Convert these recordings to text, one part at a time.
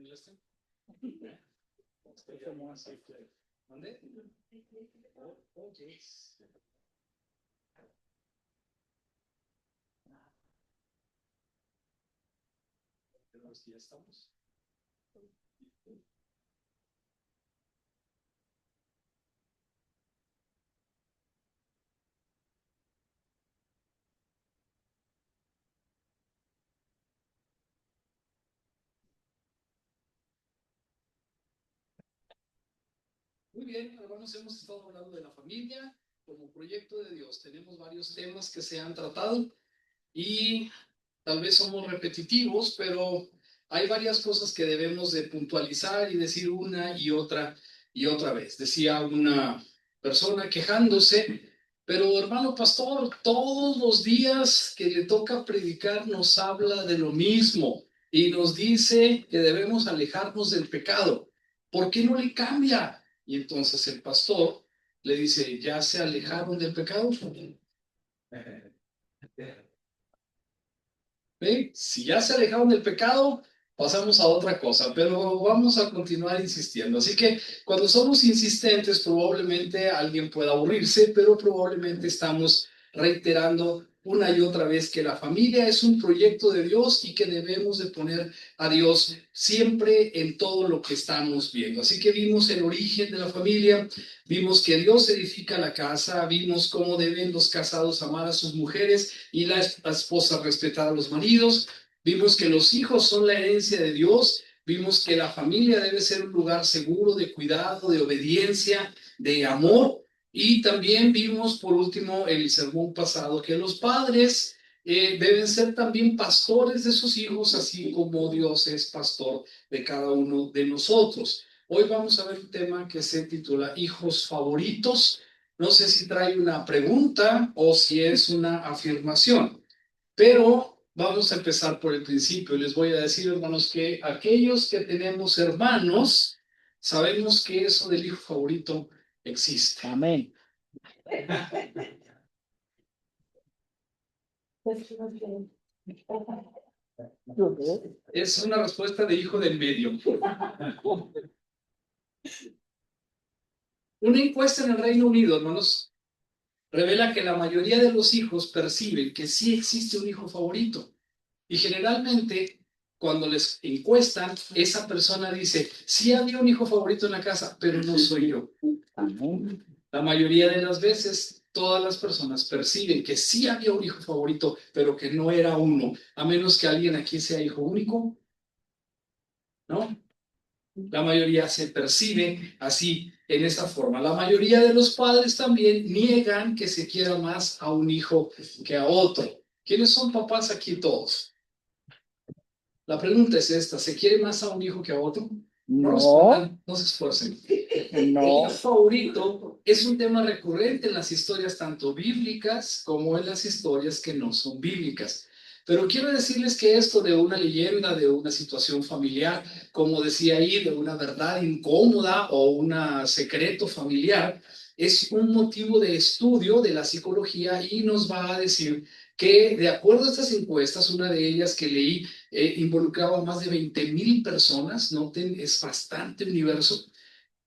listening? ¿Dónde? Okay. Ya estamos. Muy bien, hermanos, hemos estado hablando de la familia como proyecto de Dios. Tenemos varios temas que se han tratado y tal vez somos repetitivos, pero hay varias cosas que debemos de puntualizar y decir una y otra vez. Decía una persona quejándose, pero hermano pastor, todos los días que le toca predicar nos habla de lo mismo y nos dice que debemos alejarnos del pecado. ¿Por qué no le cambia? Y entonces el pastor le dice, ¿ya se alejaron del pecado? ¿Ve? Si ya se alejaron del pecado, pasamos a otra cosa, pero vamos a continuar insistiendo. Así que cuando somos insistentes, probablemente alguien pueda aburrirse, pero probablemente estamos reiterando una y otra vez que la familia es un proyecto de Dios y que debemos de poner a Dios siempre en todo lo que estamos viendo. Así que vimos el origen de la familia, vimos que Dios edifica la casa, vimos cómo deben los casados amar a sus mujeres y la esposa respetar a los maridos. Vimos que los hijos son la herencia de Dios. Vimos que la familia debe ser un lugar seguro de cuidado, de obediencia, de amor. Y también vimos, por último, el sermón pasado, que los padres deben ser también pastores de sus hijos, así como Dios es pastor de cada uno de nosotros. Hoy vamos a ver un tema que se titula Hijos favoritos. No sé si trae una pregunta o si es una afirmación, pero vamos a empezar por el principio. Les voy a decir, hermanos, que aquellos que tenemos hermanos, sabemos que eso del hijo favorito existe. Amén. Es una respuesta de hijo del medio. Una encuesta en el Reino Unido, hermanos, revela que la mayoría de los hijos perciben que sí existe un hijo favorito. Y generalmente, cuando les encuestan, esa persona dice, sí había un hijo favorito en la casa, pero no soy yo. Amén. La mayoría de las veces, todas las personas perciben que sí había un hijo favorito, pero que no era uno, a menos que alguien aquí sea hijo único, ¿no? La mayoría se percibe así, en esa forma. La mayoría de los padres también niegan que se quiera más a un hijo que a otro. ¿Quiénes son papás aquí todos? La pregunta es esta, ¿se quiere más a un hijo que a otro? No No, respondan, no se esfuercen. El no. hijo favorito es un tema recurrente en las historias tanto bíblicas como en las historias que no son bíblicas. Pero quiero decirles que esto de una leyenda, de una situación familiar, como decía ahí, de una verdad incómoda o un secreto familiar, es un motivo de estudio de la psicología y nos va a decir que, de acuerdo a estas encuestas, una de ellas que leí involucraba a más de 20,000 personas, noten, es bastante universo,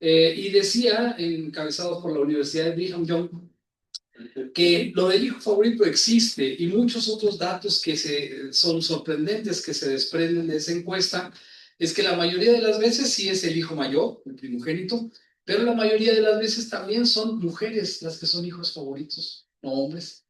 y decía, encabezado por la Universidad de Brigham Young, que lo del hijo favorito existe y muchos otros datos que son sorprendentes que se desprenden de esa encuesta es que la mayoría de las veces sí es el hijo mayor, el primogénito, pero la mayoría de las veces también son mujeres las que son hijos favoritos, no hombres.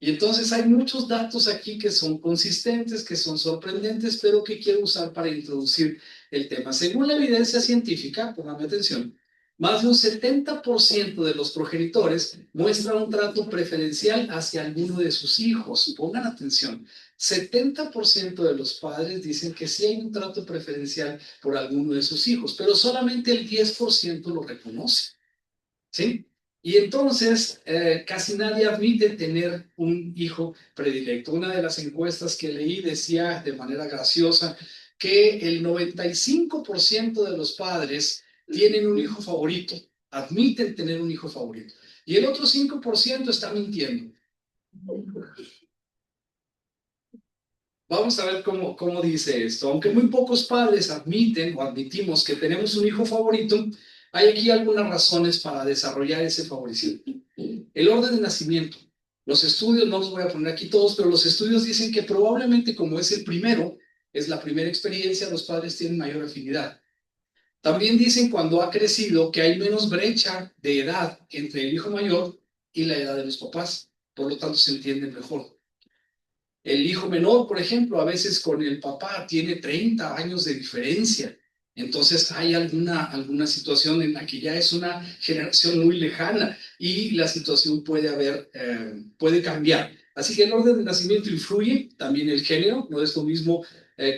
Y entonces hay muchos datos aquí que son consistentes, que son sorprendentes, pero que quiero usar para introducir el tema. Según la evidencia científica, póngame atención, más de un 70% de los progenitores muestra un trato preferencial hacia alguno de sus hijos. Pongan atención, 70% de los padres dicen que sí hay un trato preferencial por alguno de sus hijos, pero solamente el 10% lo reconoce. ¿Sí? Y entonces casi nadie admite tener un hijo predilecto. Una de las encuestas que leí decía de manera graciosa que el 95% de los padres tienen un hijo favorito, admiten tener un hijo favorito. Y el otro 5% está mintiendo. Vamos a ver cómo dice esto. Aunque muy pocos padres admiten o admitimos que tenemos un hijo favorito, hay aquí algunas razones para desarrollar ese favoritismo. El orden de nacimiento. Los estudios, no los voy a poner aquí todos, pero los estudios dicen que probablemente como es el primero, es la primera experiencia, los padres tienen mayor afinidad. También dicen cuando ha crecido que hay menos brecha de edad entre el hijo mayor y la edad de los papás, por lo tanto se entienden mejor. El hijo menor, por ejemplo, a veces con el papá tiene 30 años de diferencia. Entonces hay alguna situación en la que ya es una generación muy lejana y la situación puede cambiar. Así que el orden de nacimiento influye, también el género, no es lo mismo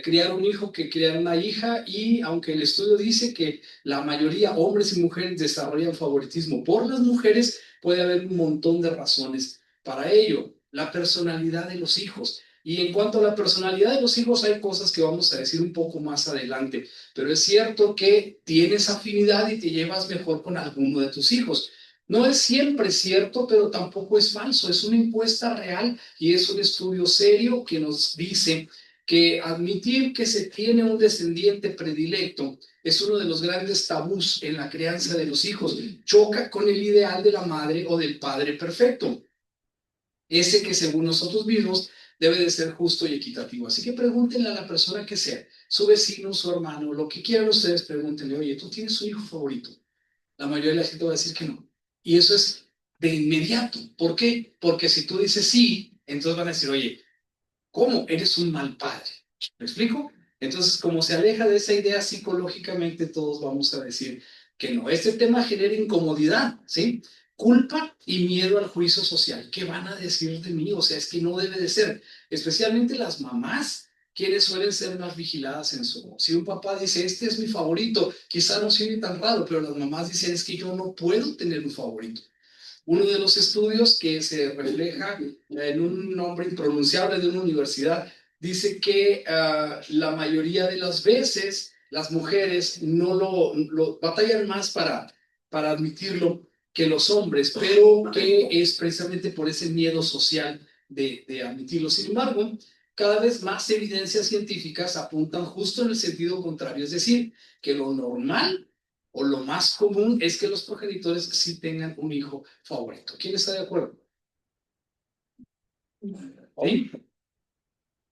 criar un hijo que criar una hija, y aunque el estudio dice que la mayoría, hombres y mujeres, desarrollan favoritismo por las mujeres, puede haber un montón de razones para ello. La personalidad de los hijos. Y en cuanto a la personalidad de los hijos, hay cosas que vamos a decir un poco más adelante, pero es cierto que tienes afinidad y te llevas mejor con alguno de tus hijos. No es siempre cierto, pero tampoco es falso. Es una encuesta real y es un estudio serio que nos dice que admitir que se tiene un descendiente predilecto es uno de los grandes tabús en la crianza de los hijos. Choca con el ideal de la madre o del padre perfecto, ese que según nosotros mismos debe de ser justo y equitativo. Así que pregúntenle a la persona que sea, su vecino, su hermano, lo que quieran ustedes, pregúntenle, oye, ¿tú tienes un hijo favorito? La mayoría de la gente va a decir que no. Y eso es de inmediato. ¿Por qué? Porque si tú dices sí, entonces van a decir, oye, ¿cómo? Eres un mal padre. ¿Me explico? Entonces, como se aleja de esa idea psicológicamente, todos vamos a decir que no. Este tema genera incomodidad, ¿sí? Culpa y miedo al juicio social. ¿Qué van a decir de mí? O sea, es que no debe de ser. Especialmente las mamás, quienes suelen ser más vigiladas en su... Si un papá dice, este es mi favorito, quizá no suene tan raro, pero las mamás dicen, es que yo no puedo tener un favorito. Uno de los estudios que se refleja en un nombre impronunciable de una universidad dice que la mayoría de las veces las mujeres no lo batallan más para admitirlo que los hombres, pero que es precisamente por ese miedo social de admitirlo. Sin embargo, cada vez más evidencias científicas apuntan justo en el sentido contrario, es decir, que lo normal o lo más común es que los progenitores sí tengan un hijo favorito. ¿Quién está de acuerdo? ¿Sí?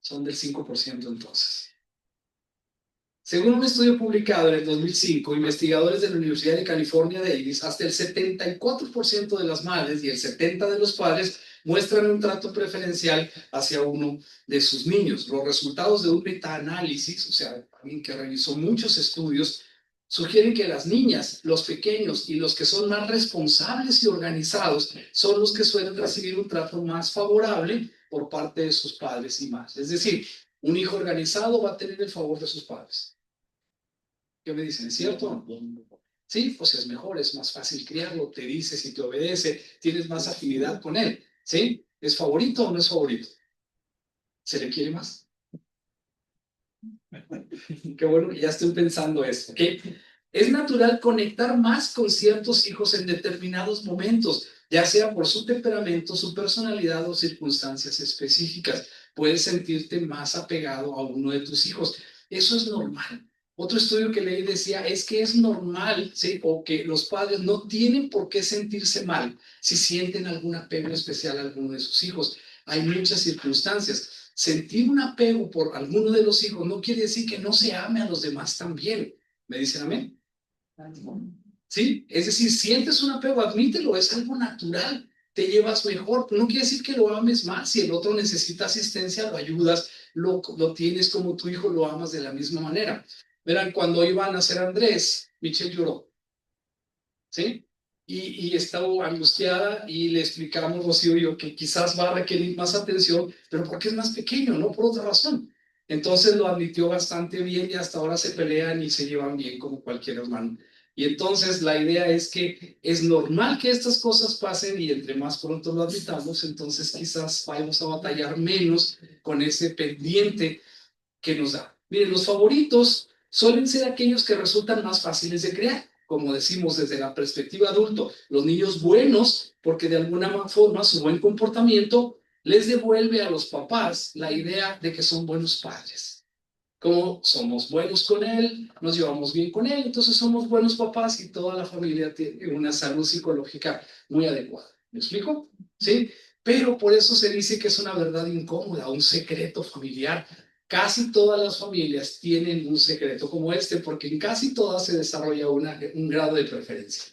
Son del 5% entonces. Según un estudio publicado en el 2005, investigadores de la Universidad de California, Davis, hasta el 74% de las madres y el 70% de los padres muestran un trato preferencial hacia uno de sus niños. Los resultados de un metaanálisis, o sea, alguien que revisó muchos estudios, sugieren que las niñas, los pequeños y los que son más responsables y organizados son los que suelen recibir un trato más favorable por parte de sus padres y más. Es decir, un hijo organizado va a tener el favor de sus padres. ¿Qué me dicen? ¿Es cierto? Sí, pues es mejor, es más fácil criarlo, te dice si te obedece, tienes más afinidad con él. ¿Sí? ¿Es favorito o no es favorito? ¿Se le quiere más? Qué bueno que ya estoy pensando eso. ¿Ok? Es natural conectar más con ciertos hijos en determinados momentos, ya sea por su temperamento, su personalidad o circunstancias específicas. Puedes sentirte más apegado a uno de tus hijos. Eso es normal. Otro estudio que leí decía, es que es normal, ¿sí? O que los padres no tienen por qué sentirse mal si sienten algún apego especial a alguno de sus hijos. Hay muchas circunstancias. Sentir un apego por alguno de los hijos no quiere decir que no se ame a los demás también. ¿Me dicen amén? ¿Sí? Es decir, sientes un apego, admítelo, es algo natural, te llevas mejor. No quiere decir que lo ames más. Si el otro necesita asistencia, lo ayudas, lo tienes como tu hijo, lo amas de la misma manera. Verán, cuando iban a ser Andrés, Michelle lloró, ¿sí? Y estaba angustiada y le explicamos, Rocío y yo, que quizás va a requerir más atención, pero porque es más pequeño, no por otra razón. Entonces lo admitió bastante bien y hasta ahora se pelean y se llevan bien como cualquier hermano. Y entonces la idea es que es normal que estas cosas pasen y entre más pronto lo admitamos, entonces quizás vayamos a batallar menos con ese pendiente que nos da. Miren, los favoritos suelen ser aquellos que resultan más fáciles de crear, como decimos desde la perspectiva adulto, los niños buenos, porque de alguna forma su buen comportamiento les devuelve a los papás la idea de que son buenos padres. Como somos buenos con él, nos llevamos bien con él, entonces somos buenos papás y toda la familia tiene una salud psicológica muy adecuada. ¿Me explico? ¿Sí? Pero por eso se dice que es una verdad incómoda, un secreto familiar. Casi todas las familias tienen un secreto como este, porque en casi todas se desarrolla un grado de preferencia.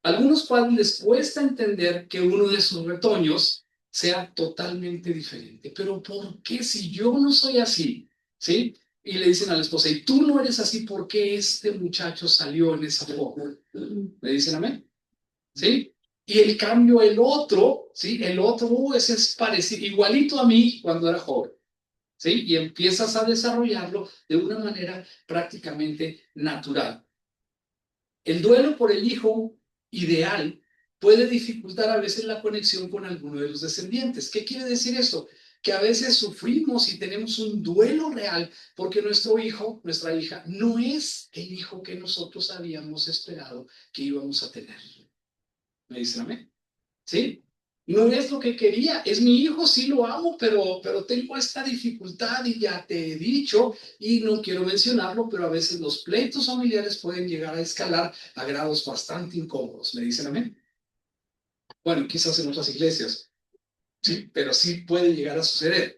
A algunos padres les cuesta entender que uno de sus retoños sea totalmente diferente. Pero ¿por qué si yo no soy así? ¿Sí? Y le dicen a la esposa, y tú no eres así, ¿por qué este muchacho salió en esa forma? ¿Me dicen amén? ¿Sí? Y el cambio, el otro, ¿sí? El otro, ese es parecido, igualito a mí cuando era joven. ¿Sí? Y empiezas a desarrollarlo de una manera prácticamente natural. El duelo por el hijo ideal puede dificultar a veces la conexión con alguno de los descendientes. ¿Qué quiere decir esto? Que a veces sufrimos y tenemos un duelo real porque nuestro hijo, nuestra hija, no es el hijo que nosotros habíamos esperado que íbamos a tener. ¿Me dicen amén? ¿Sí? No es lo que quería, es mi hijo, sí lo amo, pero tengo esta dificultad y ya te he dicho, y no quiero mencionarlo, pero a veces los pleitos familiares pueden llegar a escalar a grados bastante incómodos. ¿Me dicen amén? Bueno, quizás en otras iglesias, sí, pero sí puede llegar a suceder.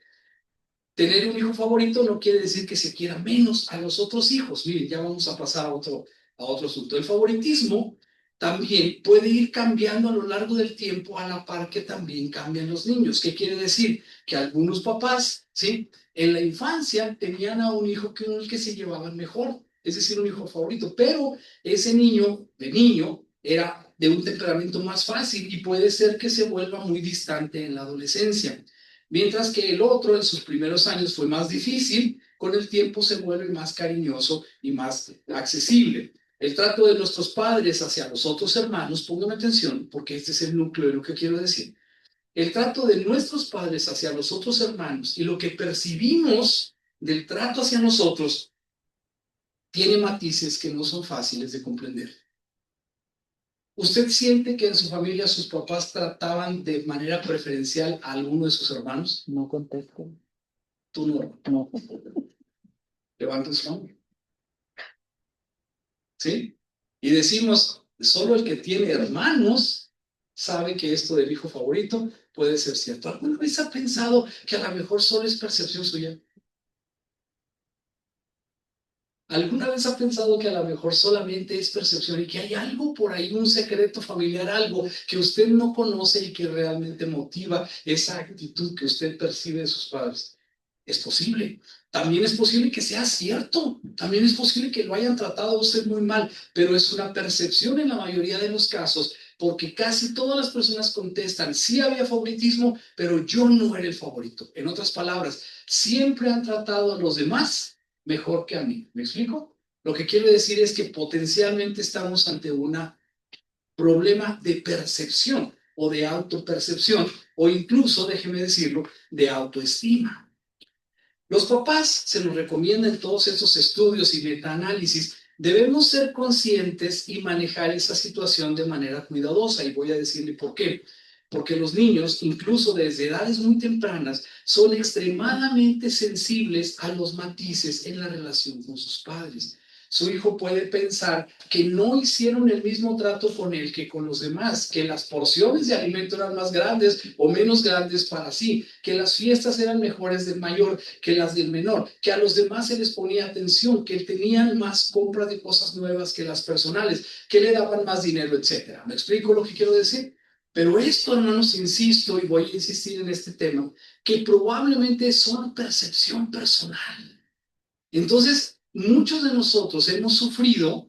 Tener un hijo favorito no quiere decir que se quiera menos a los otros hijos. Miren, ya vamos a pasar a otro asunto. El favoritismo también puede ir cambiando a lo largo del tiempo a la par que también cambian los niños. ¿Qué quiere decir? Que algunos papás, ¿sí? En la infancia tenían a un hijo con el que se llevaban mejor, es decir, un hijo favorito, pero ese niño, de niño, era de un temperamento más fácil y puede ser que se vuelva muy distante en la adolescencia. Mientras que el otro en sus primeros años fue más difícil, con el tiempo se vuelve más cariñoso y más accesible. El trato de nuestros padres hacia los otros hermanos, pongan atención, porque este es el núcleo de lo que quiero decir. El trato de nuestros padres hacia los otros hermanos y lo que percibimos del trato hacia nosotros tiene matices que no son fáciles de comprender. ¿Usted siente que en su familia sus papás trataban de manera preferencial a alguno de sus hermanos? No contesto. Tú no. No. Levanten su mano. ¿Sí? Y decimos, solo el que tiene hermanos sabe que esto del hijo favorito puede ser cierto. ¿Alguna vez ha pensado que a lo mejor solo es percepción suya? ¿Alguna vez ha pensado que a lo mejor solamente es percepción y que hay algo por ahí, un secreto familiar, algo que usted no conoce y que realmente motiva esa actitud que usted percibe de sus padres? Es posible. También es posible que sea cierto. También es posible que lo hayan tratado a usted muy mal, pero es una percepción en la mayoría de los casos, porque casi todas las personas contestan, sí había favoritismo, pero yo no era el favorito. En otras palabras, siempre han tratado a los demás mejor que a mí. ¿Me explico? Lo que quiero decir es que potencialmente estamos ante un problema de percepción o de autopercepción o incluso, déjeme decirlo, de autoestima. Los papás, se nos recomienda en todos estos estudios y metaanálisis, debemos ser conscientes y manejar esa situación de manera cuidadosa. Y voy a decirle por qué. Porque los niños, incluso desde edades muy tempranas, son extremadamente sensibles a los matices en la relación con sus padres. Su hijo puede pensar que no hicieron el mismo trato con él que con los demás, que las porciones de alimento eran más grandes o menos grandes para sí, que las fiestas eran mejores del mayor que las del menor, que a los demás se les ponía atención, que tenían más compra de cosas nuevas que las personales, que le daban más dinero, etcétera. ¿Me explico lo que quiero decir? Pero esto, hermanos, insisto y voy a insistir en este tema, que probablemente es solo percepción personal. Entonces, muchos de nosotros hemos sufrido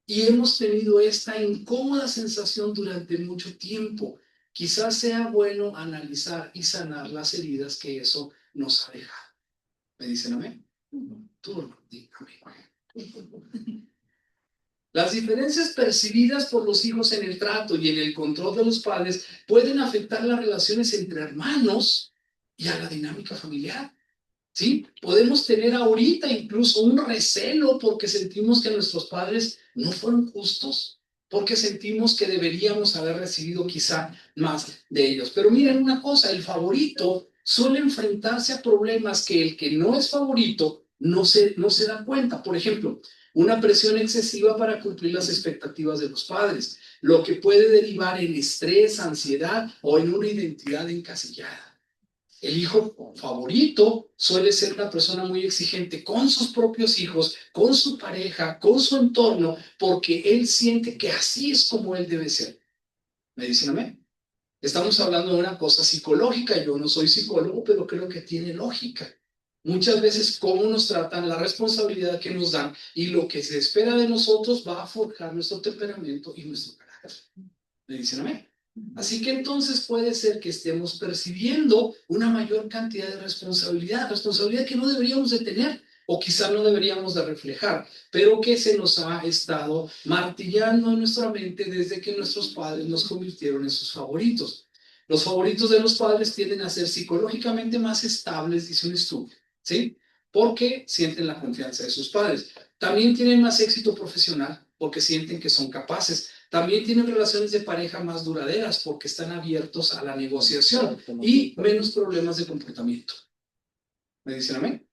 y hemos tenido esta incómoda sensación durante mucho tiempo. Quizás sea bueno analizar y sanar las heridas que eso nos ha dejado. ¿Me dicen amén? Tú no, amén. Las diferencias percibidas por los hijos en el trato y en el control de los padres pueden afectar las relaciones entre hermanos y a la dinámica familiar. ¿Sí? Podemos tener ahorita incluso un recelo porque sentimos que nuestros padres no fueron justos. porque sentimos que deberíamos haber recibido quizá más de ellos. Pero miren una cosa, el favorito suele enfrentarse a problemas que el que no es favorito no se da cuenta. Por ejemplo, una presión excesiva para cumplir las expectativas de los padres, lo que puede derivar en estrés, ansiedad o en una identidad encasillada. El hijo favorito suele ser una persona muy exigente con sus propios hijos, con su pareja, con su entorno, porque él siente que así es como él debe ser. ¿Me dicen amén? Estamos hablando de una cosa psicológica. Yo no soy psicólogo, pero creo que tiene lógica. Muchas veces cómo nos tratan, la responsabilidad que nos dan y lo que se espera de nosotros va a forjar nuestro temperamento y nuestro carácter. ¿Me dicen amén? Así que entonces puede ser que estemos percibiendo una mayor cantidad de responsabilidad que no deberíamos de tener o quizá no deberíamos de reflejar, pero que se nos ha estado martillando en nuestra mente desde que nuestros padres nos convirtieron en sus favoritos. Los favoritos de los padres tienden a ser psicológicamente más estables, dice un estudio, ¿sí? Porque sienten la confianza de sus padres. También tienen más éxito profesional porque sienten que son capaces. También tienen relaciones de pareja más duraderas porque están abiertos a la negociación y menos problemas de comportamiento. ¿Me dicen amén?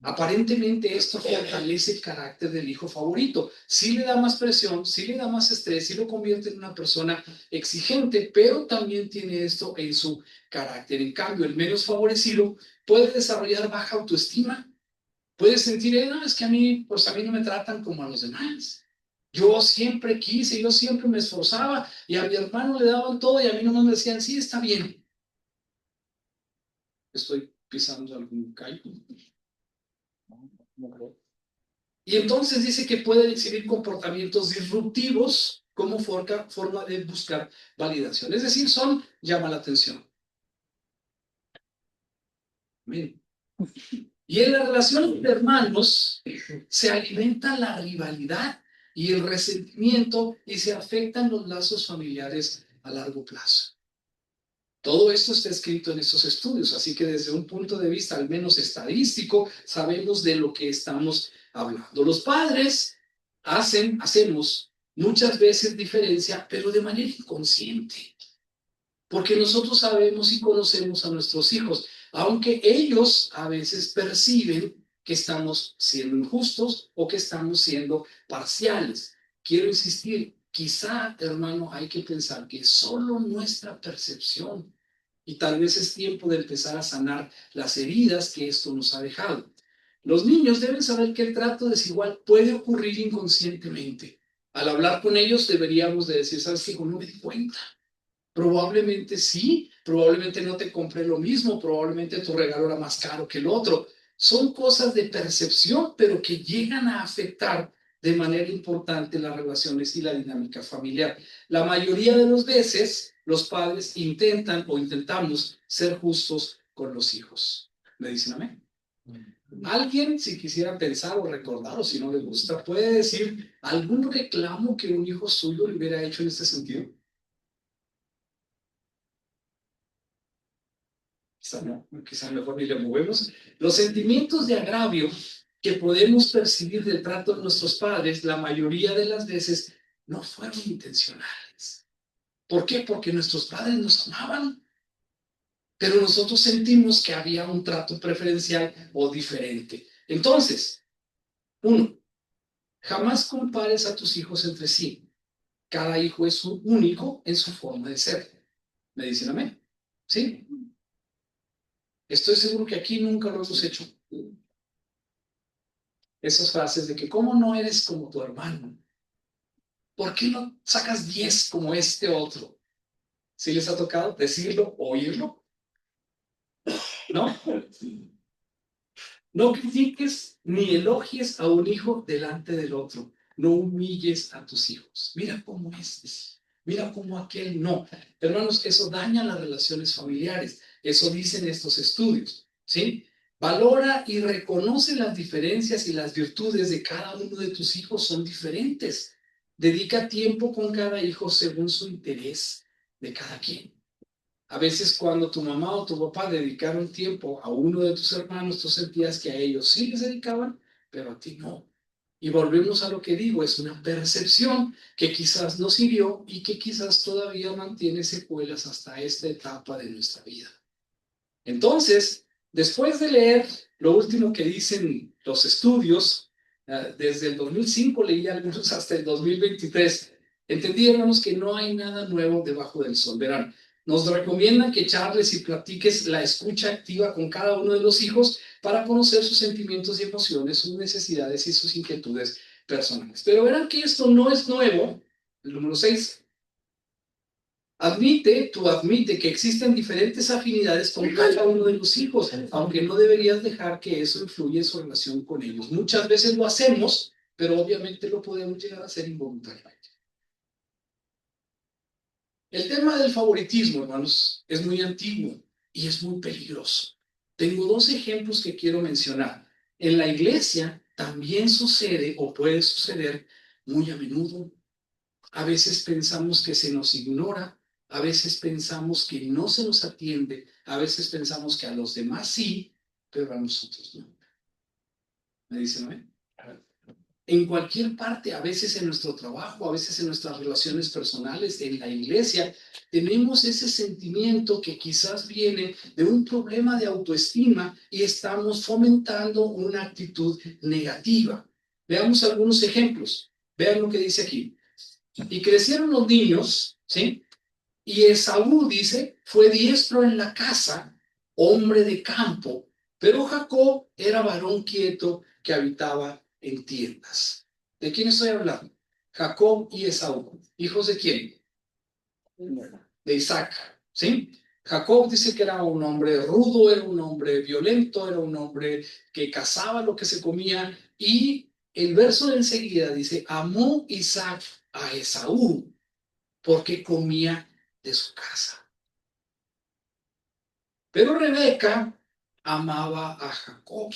Aparentemente esto fortalece el carácter del hijo favorito. Sí le da más presión, sí le da más estrés, sí lo convierte en una persona exigente, pero también tiene esto en su carácter. En cambio, el menos favorecido puede desarrollar baja autoestima. Puede sentir, no, es que pues a mí no me tratan como a los demás. Yo siempre quise, yo siempre me esforzaba y a mi hermano le daban todo y a mí nomás me decían, sí, está bien. Estoy pisando algún callo. Y entonces dice que puede exhibir comportamientos disruptivos como forma de buscar validación. Es decir, llama la atención. Amén. Y en la relación de hermanos se alimenta la rivalidad y el resentimiento y se afectan los lazos familiares a largo plazo. Todo esto está escrito en estos estudios, así que desde un punto de vista al menos estadístico, sabemos de lo que estamos hablando. Los padres hacemos muchas veces diferencia, pero de manera inconsciente, porque nosotros sabemos y conocemos a nuestros hijos, aunque ellos a veces perciben que estamos siendo injustos o que estamos siendo parciales. Quiero insistir, quizá, hermano, hay que pensar que solo nuestra percepción, y tal vez es tiempo de empezar a sanar las heridas que esto nos ha dejado. Los niños deben saber que el trato desigual puede ocurrir inconscientemente. Al hablar con ellos deberíamos de decir, ¿sabes qué? No me di cuenta. Probablemente sí, probablemente no te compré lo mismo, probablemente tu regalo era más caro que el otro. Son cosas de percepción, pero que llegan a afectar de manera importante las relaciones y la dinámica familiar. La mayoría de las veces, los padres intentan o intentamos ser justos con los hijos. ¿Me dicen amén? Alguien, si quisiera pensar o recordar, o si no le gusta, puede decir algún reclamo que un hijo suyo le hubiera hecho en este sentido. Quizá mejor ni le movemos. Los sentimientos de agravio que podemos percibir del trato de nuestros padres, la mayoría de las veces no fueron intencionales. ¿Por qué? Porque nuestros padres nos amaban, pero nosotros sentimos que había un trato preferencial o diferente. Entonces, uno, jamás compares a tus hijos entre sí. Cada hijo es único en su forma de ser. ¿Me dicen amén? ¿Sí? Estoy seguro que aquí nunca lo hemos hecho. Esas frases de que cómo no eres como tu hermano, ¿por qué no sacas 10 como este otro? ¿Sí les ha tocado decirlo, oírlo? ¿No? No critiques ni elogies a un hijo delante del otro. No humilles a tus hijos. Mira cómo mira cómo aquel no. Hermanos, eso daña las relaciones familiares. Eso dicen estos estudios. ¿Sí? Valora y reconoce las diferencias y las virtudes de cada uno de tus hijos son diferentes. Dedica tiempo con cada hijo según su interés de cada quien. A veces cuando tu mamá o tu papá dedicaron tiempo a uno de tus hermanos, tú sentías que a ellos sí les dedicaban, pero a ti no. Y volvemos a lo que digo, es una percepción que quizás nos hirió y que quizás todavía mantiene secuelas hasta esta etapa de nuestra vida. Entonces, después de leer lo último que dicen los estudios, desde el 2005 leí algunos hasta el 2023, entendí, hermanos, que no hay nada nuevo debajo del sol. Verán, nos recomiendan que charles y platiques la escucha activa con cada uno de los hijos para conocer sus sentimientos y emociones, sus necesidades y sus inquietudes personales. Pero verán que esto no es nuevo. El número 6. Admite que existen diferentes afinidades con cada uno de los hijos, aunque no deberías dejar que eso influya en su relación con ellos. Muchas veces lo hacemos, pero obviamente lo podemos llegar a hacer involuntariamente. El tema del favoritismo, hermanos, es muy antiguo y es muy peligroso. Tengo dos ejemplos que quiero mencionar. En la iglesia también sucede o puede suceder muy a menudo. A veces pensamos que se nos ignora, a veces pensamos que no se nos atiende, a veces pensamos que a los demás sí, pero a nosotros no. ¿Me dicen, no? En cualquier parte, a veces en nuestro trabajo, a veces en nuestras relaciones personales, en la iglesia, tenemos ese sentimiento que quizás viene de un problema de autoestima y estamos fomentando una actitud negativa. Veamos algunos ejemplos. Vean lo que dice aquí. Y crecieron los niños, ¿sí? Y Esaú, dice, fue diestro en la casa, hombre de campo, pero Jacob era varón quieto que habitaba en tiendas. ¿De quién estoy hablando? Jacob y Esaú. ¿Hijos de quién? De Isaac, ¿sí? Jacob dice que era un hombre rudo, era un hombre violento, era un hombre que cazaba lo que se comía. Y el verso de enseguida dice, amó Isaac a Esaú porque comía de su casa. Pero Rebeca amaba a Jacob,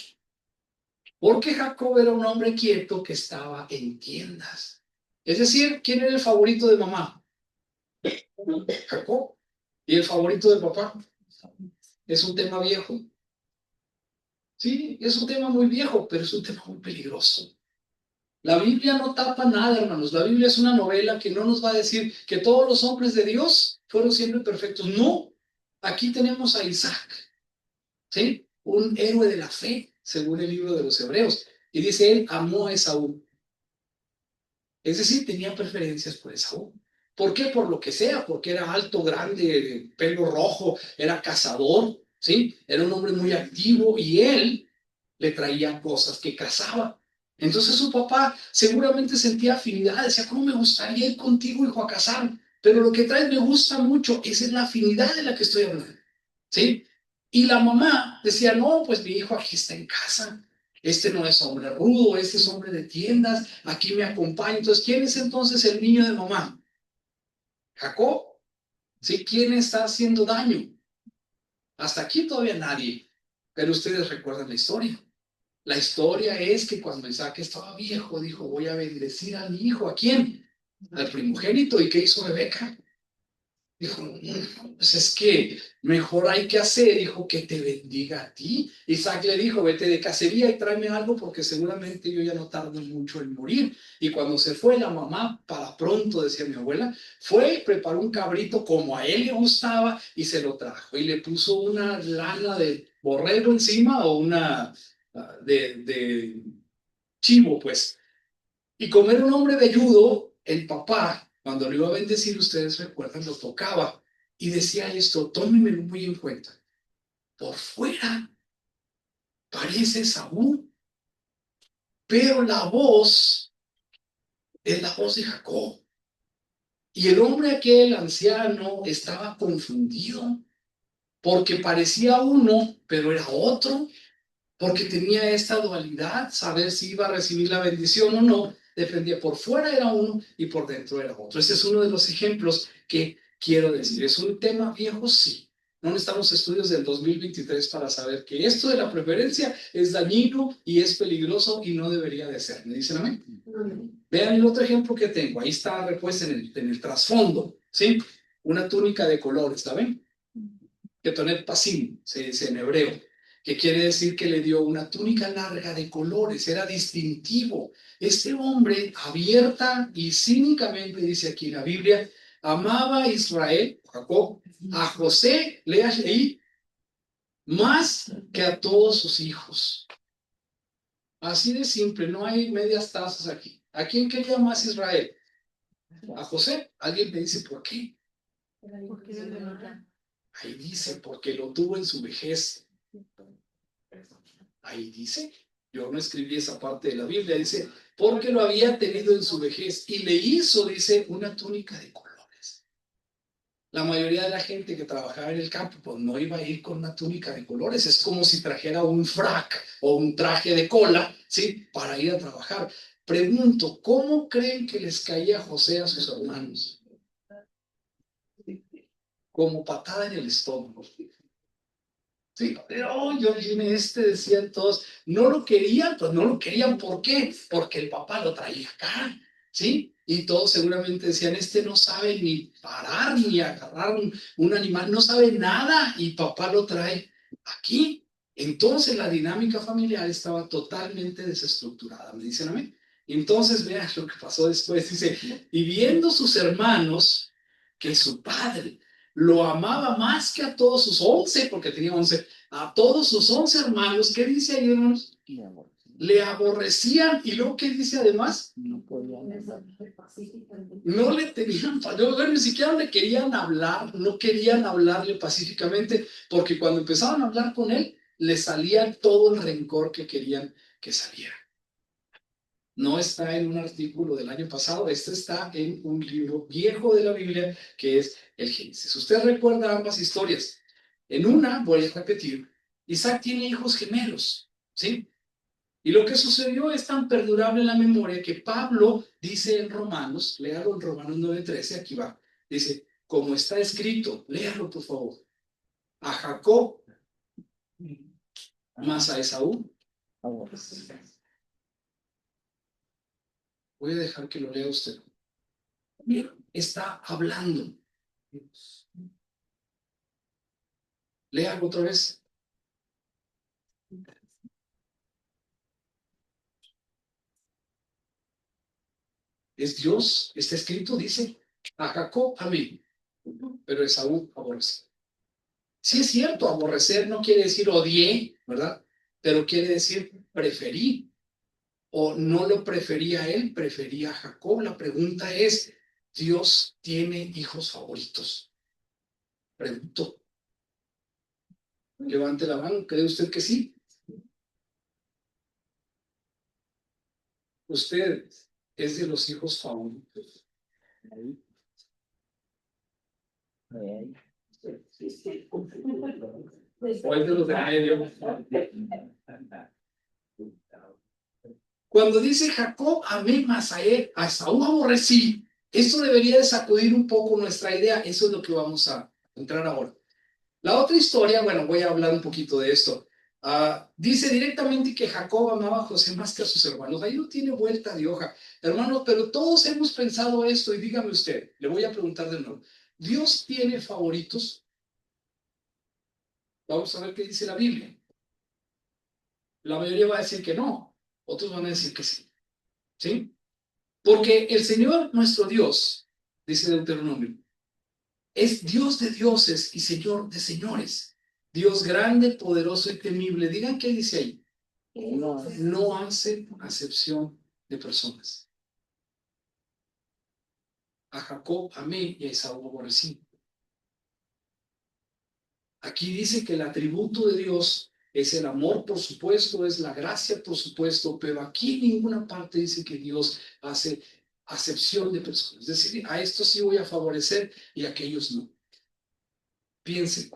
porque Jacob era un hombre quieto que estaba en tiendas. Es decir, ¿quién era el favorito de mamá? Jacob. ¿Y el favorito de papá? Es un tema viejo. Sí, es un tema muy viejo, pero es un tema muy peligroso. La Biblia no tapa nada, hermanos. La Biblia es una novela que no nos va a decir que todos los hombres de Dios fueron siempre perfectos. No, aquí tenemos a Isaac, ¿sí? Un héroe de la fe, según el libro de los Hebreos. Y dice, él amó a Esaú. Es decir, tenía preferencias por Esaú. ¿Por qué? Por lo que sea, porque era alto, grande, pelo rojo, era cazador, ¿sí? Era un hombre muy activo y él le traía cosas que cazaba. Entonces su papá seguramente sentía afinidad, decía, ¿cómo me gustaría ir contigo, hijo, a cazar? Pero lo que traes me gusta mucho, esa es la afinidad de la que estoy hablando, ¿sí? Y la mamá decía, no, pues mi hijo aquí está en casa, este no es hombre rudo, este es hombre de tiendas, aquí me acompaña. Entonces, ¿quién es entonces el niño de mamá? Jacob, ¿sí? ¿Quién está haciendo daño? Hasta aquí todavía nadie, pero ustedes recuerdan la historia. La historia es que cuando Isaac estaba viejo, dijo, voy a bendecir a mi hijo. ¿A quién? Al primogénito. ¿Y qué hizo Rebeca? Dijo, pues es que mejor hay que hacer, dijo, que te bendiga a ti. Isaac le dijo, vete de cacería y tráeme algo porque seguramente yo ya no tardo mucho en morir. Y cuando se fue la mamá, para pronto, decía mi abuela, fue, preparó un cabrito como a él le gustaba y se lo trajo. Y le puso una lana de borrego encima o una de chivo, pues. Y como era un hombre velludo, el papá, cuando lo iba a bendecir, ustedes recuerdan, lo tocaba y decía esto, tómenmelo muy en cuenta. Por fuera parece Saúl, pero la voz es la voz de Jacob. Y el hombre aquel anciano estaba confundido porque parecía uno, pero era otro, porque tenía esta dualidad, saber si iba a recibir la bendición o no, dependía, por fuera era uno y por dentro era otro. Este es uno de los ejemplos que quiero decir. ¿Es un tema viejo? Sí. No necesitamos estudios del 2023 para saber que esto de la preferencia es dañino y es peligroso y no debería de ser. ¿Me dicen amén? Vean el otro ejemplo que tengo. Ahí está repuesta en el trasfondo, ¿sí? Una túnica de colores, ¿saben? Ketonet pasim, se dice en hebreo. que quiere decir que le dio una túnica larga de colores, era distintivo. Este hombre, abierta y cínicamente, dice aquí en la Biblia, amaba a Israel, Jacob, a José, lea ahí, más que a todos sus hijos. Así de simple, no hay medias tazas aquí. ¿A quién quería más Israel? A José. Alguien me dice, ¿por qué? Ahí dice, porque lo tuvo en su vejez. Ahí dice, yo no escribí esa parte de la Biblia, dice, porque lo había tenido en su vejez y le hizo, dice, una túnica de colores. La mayoría de la gente que trabajaba en el campo, pues no iba a ir con una túnica de colores, es como si trajera un frac o un traje de cola, ¿sí? Para ir a trabajar. Pregunto, ¿cómo creen que les caía José a sus hermanos? Como patada en el estómago. Sí, pero yo vine decían todos, no lo querían, pues no lo querían, ¿por qué? Porque el papá lo traía acá, ¿sí? Y todos seguramente decían, no sabe ni parar ni agarrar un animal, no sabe nada y papá lo trae aquí. Entonces la dinámica familiar estaba totalmente desestructurada, ¿me dicen a mí? Entonces vean lo que pasó después, dice, y viendo sus hermanos que su padre lo amaba más que a todos sus 11, porque tenía 11, a todos sus 11 hermanos, ¿qué dice ahí, hermanos? Le aborrecían, y luego, ¿qué dice además? No le tenían, bueno, ni siquiera le querían hablar, no querían hablarle pacíficamente, porque cuando empezaban a hablar con él, le salía todo el rencor que querían que saliera. No está en un artículo del año pasado, esto está en un libro viejo de la Biblia que es el Génesis. Usted recuerda ambas historias. En una, voy a repetir, Isaac tiene hijos gemelos, ¿sí? Y lo que sucedió es tan perdurable en la memoria que Pablo dice en Romanos, léalo en Romanos 9:13, aquí va, dice, como está escrito, léalo por favor, a Jacob más a Esaú. Voy a dejar que lo lea usted. Está hablando. Léalo otra vez. Es Dios, está escrito, dice, a Jacob amé, pero Esaú aborrece. Sí es cierto, aborrecer no quiere decir odié, ¿verdad? Pero quiere decir preferí, o no lo prefería a él, prefería a Jacob. La pregunta es, ¿Dios tiene hijos favoritos? Pregunto. Levante la mano, ¿cree usted que sí? Usted es de los hijos favoritos. O es de los de medio. Cuando dice Jacob amé más a él, a Esaú aborrecí, esto debería de sacudir un poco nuestra idea. Eso es lo que vamos a entrar ahora. La otra historia, bueno, voy a hablar un poquito de esto. Dice directamente que Jacob amaba a José más que a sus hermanos. Ahí no tiene vuelta de hoja. Hermanos, pero todos hemos pensado esto y dígame usted, le voy a preguntar de nuevo. ¿Dios tiene favoritos? Vamos a ver qué dice la Biblia. La mayoría va a decir que no, otros van a decir que sí. ¿Sí? Porque el Señor, nuestro Dios, dice Deuteronomio, es Dios de dioses y Señor de señores. Dios grande, poderoso y temible. Digan qué dice ahí. No hace acepción de personas. A Jacob amé y a Esaú aborrecí. Aquí dice que el atributo de Dios es el amor, por supuesto, es la gracia, por supuesto, pero aquí en ninguna parte dice que Dios hace acepción de personas. Es decir, a estos sí voy a favorecer y a aquellos no. Piensen.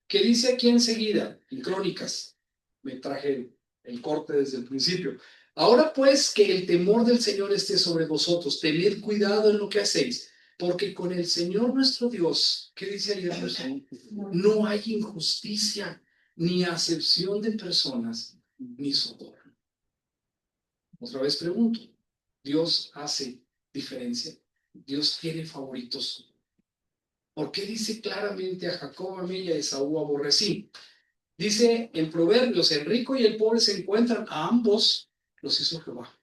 ¿Qué dice aquí enseguida? En Crónicas. Me traje el corte desde el principio. Ahora pues que el temor del Señor esté sobre vosotros, tened cuidado en lo que hacéis, porque con el Señor nuestro Dios, ¿qué dice ahí? No hay injusticia, ni acepción de personas, ni soborno. Otra vez pregunto, ¿Dios hace diferencia? ¿Dios tiene favoritos? ¿Por qué dice claramente a Jacob amé y a Esaú aborrecí? Dice en Proverbios, el rico y el pobre se encuentran, a ambos los hizo Jehová.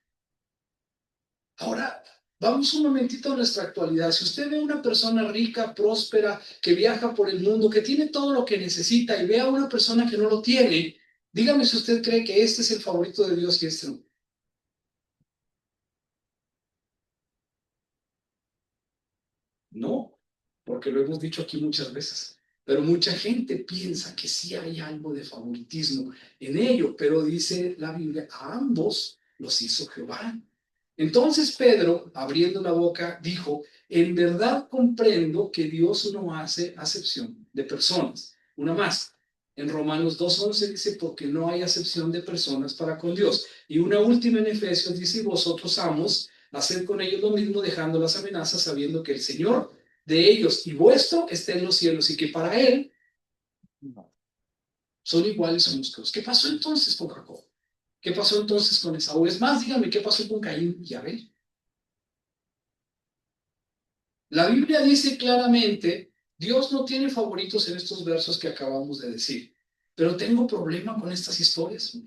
Ahora, vamos un momentito a nuestra actualidad. Si usted ve a una persona rica, próspera, que viaja por el mundo, que tiene todo lo que necesita, y ve a una persona que no lo tiene, dígame si usted cree que este es el favorito de Dios y este no. No, porque lo hemos dicho aquí muchas veces. Pero mucha gente piensa que sí hay algo de favoritismo en ello, pero dice la Biblia, a ambos los hizo Jehová. Entonces Pedro, abriendo la boca, dijo, en verdad comprendo que Dios no hace acepción de personas. Una más. En Romanos 2:11 dice, porque no hay acepción de personas para con Dios. Y una última en Efesios dice, y vosotros amos, haced con ellos lo mismo, dejando las amenazas, sabiendo que el Señor de ellos y vuestro está en los cielos y que para Él son iguales unos que otros. ¿Qué pasó entonces con Jacob? ¿Qué pasó entonces con Esaú? Es más, dígame, ¿qué pasó con Caín y Abel? La Biblia dice claramente, Dios no tiene favoritos en estos versos que acabamos de decir, pero tengo problema con estas historias.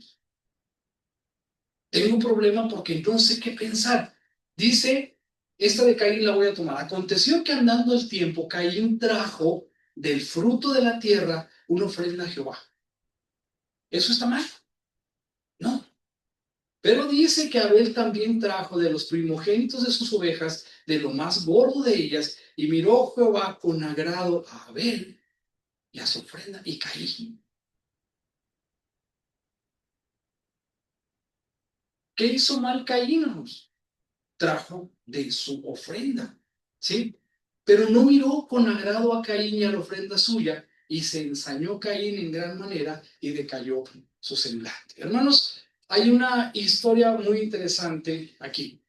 Tengo problema porque no sé qué pensar. Dice, esta de Caín la voy a tomar. Aconteció que andando el tiempo, Caín trajo del fruto de la tierra una ofrenda a Jehová. ¿Eso está mal? No. Pero dice que Abel también trajo de los primogénitos de sus ovejas, de lo más gordo de ellas, y miró Jehová con agrado a Abel y a su ofrenda y Caín. ¿Qué hizo mal Caín? Trajo de su ofrenda, ¿sí? Pero no miró con agrado a Caín y a la ofrenda suya, y se ensañó Caín en gran manera y decayó su semblante. Hermanos, hay una historia muy interesante aquí,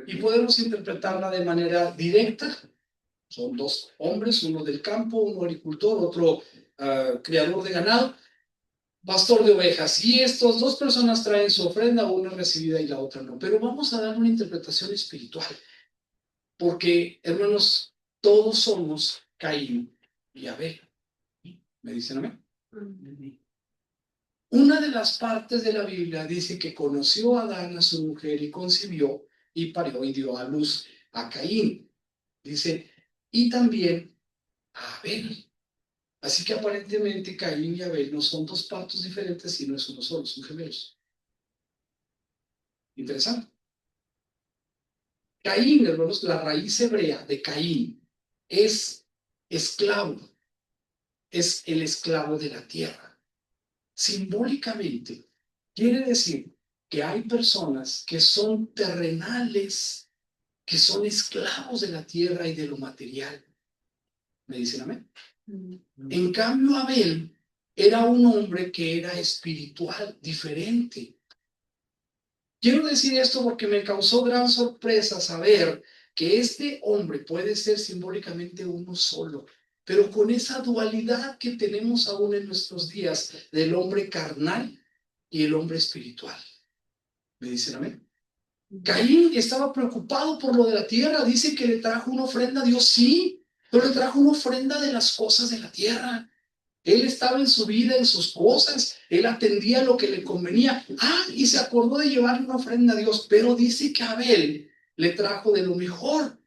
y podemos interpretarla de manera directa. Son dos hombres, uno del campo, uno agricultor, otro criador de ganado, pastor de ovejas. Y estas dos personas traen su ofrenda, una recibida y la otra no. Pero vamos a dar una interpretación espiritual, porque, hermanos, todos somos Caín y Abel. ¿Me dicen amén? Una de las partes de la Biblia dice que conoció a Adán a su mujer y concibió y parió y dio a luz a Caín. Dice, y también a Abel. Así que aparentemente Caín y Abel no son dos partos diferentes, sino es uno solo, son gemelos. Interesante. Caín, hermanos, la raíz hebrea de Caín es esclavo, es el esclavo de la tierra. Simbólicamente, quiere decir que hay personas que son terrenales, que son esclavos de la tierra y de lo material. ¿Me dicen amén? En cambio, Abel era un hombre que era espiritual, diferente. Quiero decir esto porque me causó gran sorpresa saber que este hombre puede ser simbólicamente uno solo, pero con esa dualidad que tenemos aún en nuestros días del hombre carnal y el hombre espiritual. ¿Me dicen amén? Caín estaba preocupado por lo de la tierra, dice que le trajo una ofrenda a Dios, sí, pero le trajo una ofrenda de las cosas de la tierra. Él estaba en su vida, en sus cosas, él atendía lo que le convenía. Y se acordó de llevarle una ofrenda a Dios, pero dice que Abel le trajo de lo mejor,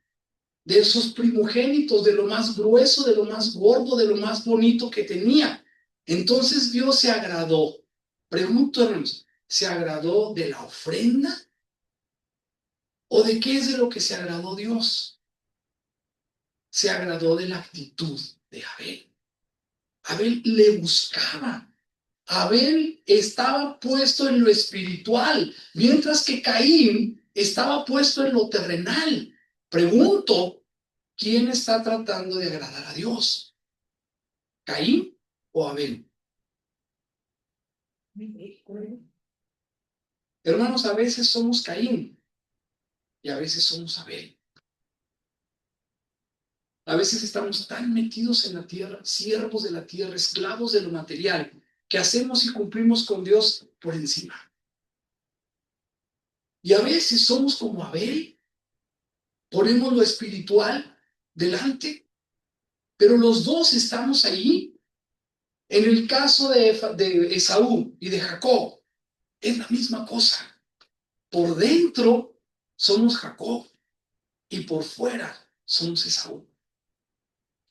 de sus primogénitos, de lo más grueso, de lo más gordo, de lo más bonito que tenía. Entonces Dios se agradó. Pregunto, hermanos, ¿se agradó de la ofrenda? ¿O de qué es de lo que se agradó Dios? Se agradó de la actitud de Abel. Abel le buscaba. Abel estaba puesto en lo espiritual, mientras que Caín estaba puesto en lo terrenal. Pregunto, ¿quién está tratando de agradar a Dios? ¿Caín o Abel? Hermanos, a veces somos Caín y a veces somos Abel. A veces estamos tan metidos en la tierra, siervos de la tierra, esclavos de lo material, que hacemos y cumplimos con Dios por encima. Y a veces somos como Abel, ponemos lo espiritual delante, pero los dos estamos ahí. En el caso de Esaú y de Jacob, es la misma cosa. Por dentro somos Jacob y por fuera somos Esaú.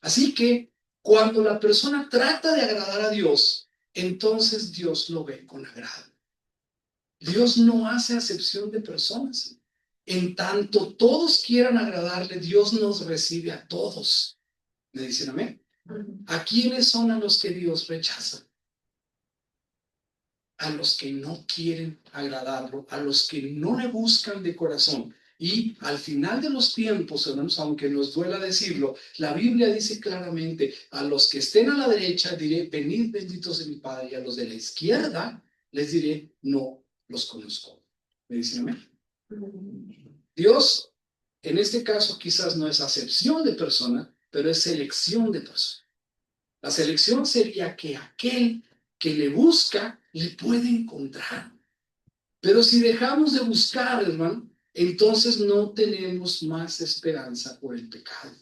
Así que cuando la persona trata de agradar a Dios, entonces Dios lo ve con agrado. Dios no hace acepción de personas. En tanto todos quieran agradarle, Dios nos recibe a todos. ¿Me dicen amén? ¿A quiénes son a los que Dios rechaza? A los que no quieren agradarlo, a los que no le buscan de corazón. Y al final de los tiempos, hermanos, aunque nos duela decirlo, la Biblia dice claramente, a los que estén a la derecha diré, venid benditos de mi Padre, y a los de la izquierda les diré, no los conozco. ¿Me dicen amén? Dios, en este caso, quizás no es acepción de persona, pero es selección de persona. La selección sería que aquel que le busca le puede encontrar. Pero si dejamos de buscar, hermano, entonces no tenemos más esperanza por el pecado.